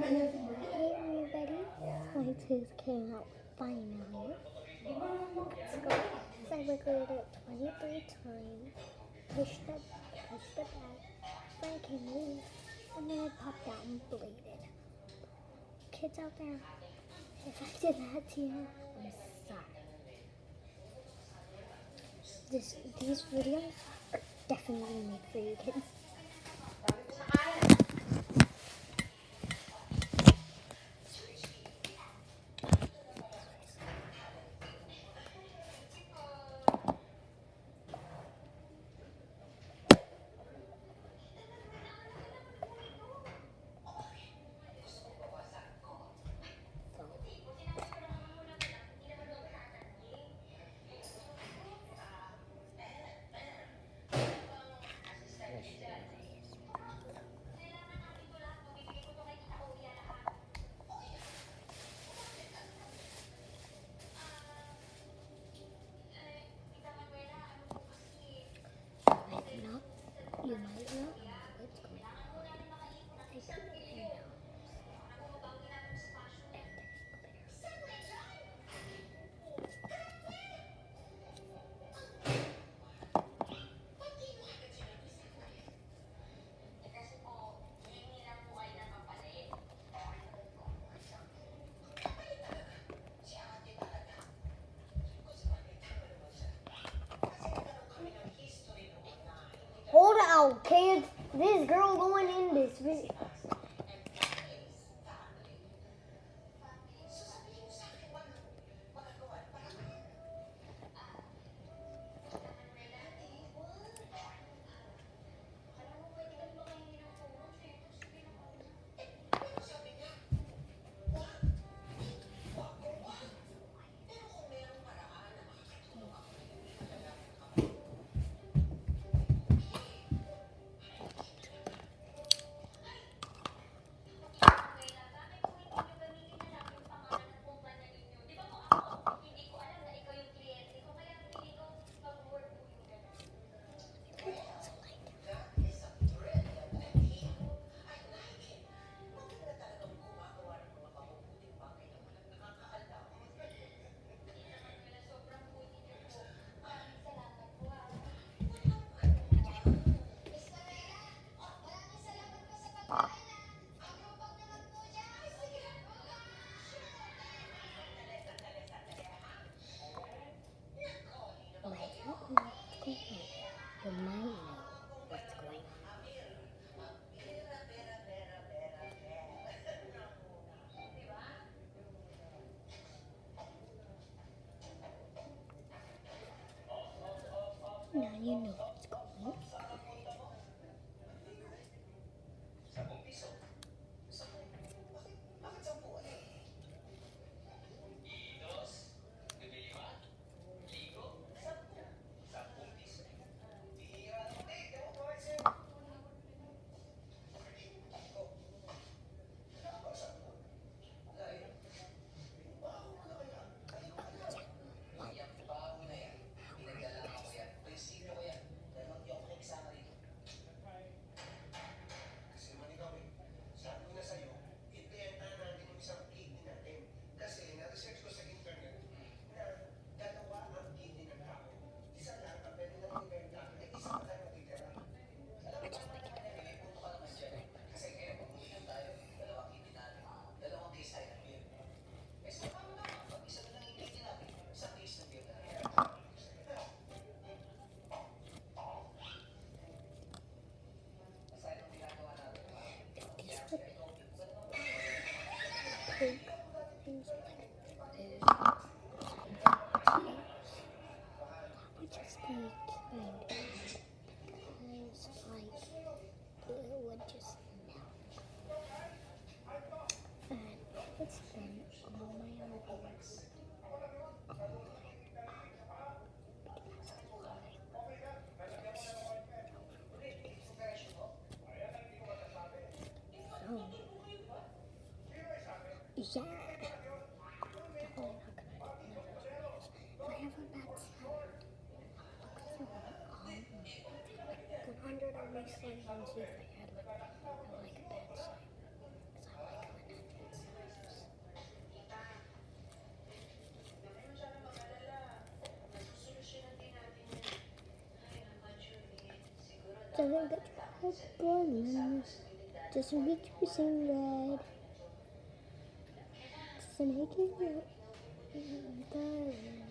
Hey everybody, my tooth came out finally. Let's go. So I wiggled it 23 times, pushed it back, then it came loose, and then it popped out and bleeded. Kids out there, if I did that to you, I'm sorry. These videos are definitely made for you kids. You might not know what's going on. I put it in your nose. Hold out, kids. This girl going in this video. You might know what's going on. Now you know what's going on. Things like this. We just need kind because it would just melt. And it's been all my other works. Yeah. If I have a bad sound, look through all of them. Like 100 on my slides and see if I had like a bad side. Because I like when Doesn't get your head burning. Doesn't get you seem red. Doesn't make you look darling.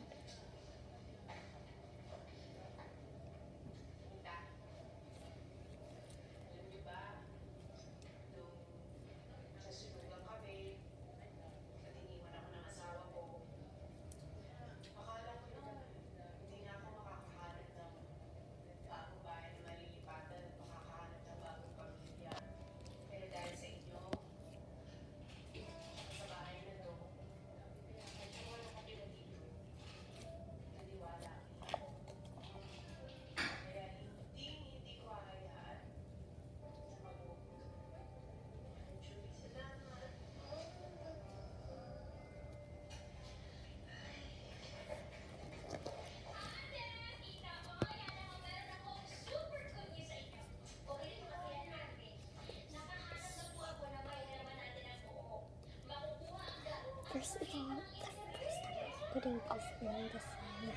First of all, the first time I was putting this in the sun.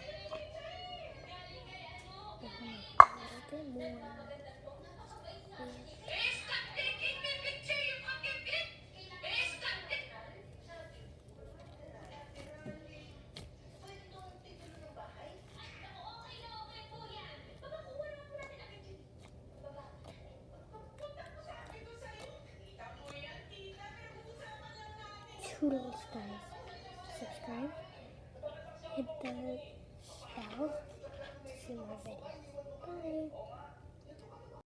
A little bit more. Toodles, guys. Subscribe. Hit the bell to see more videos. Bye.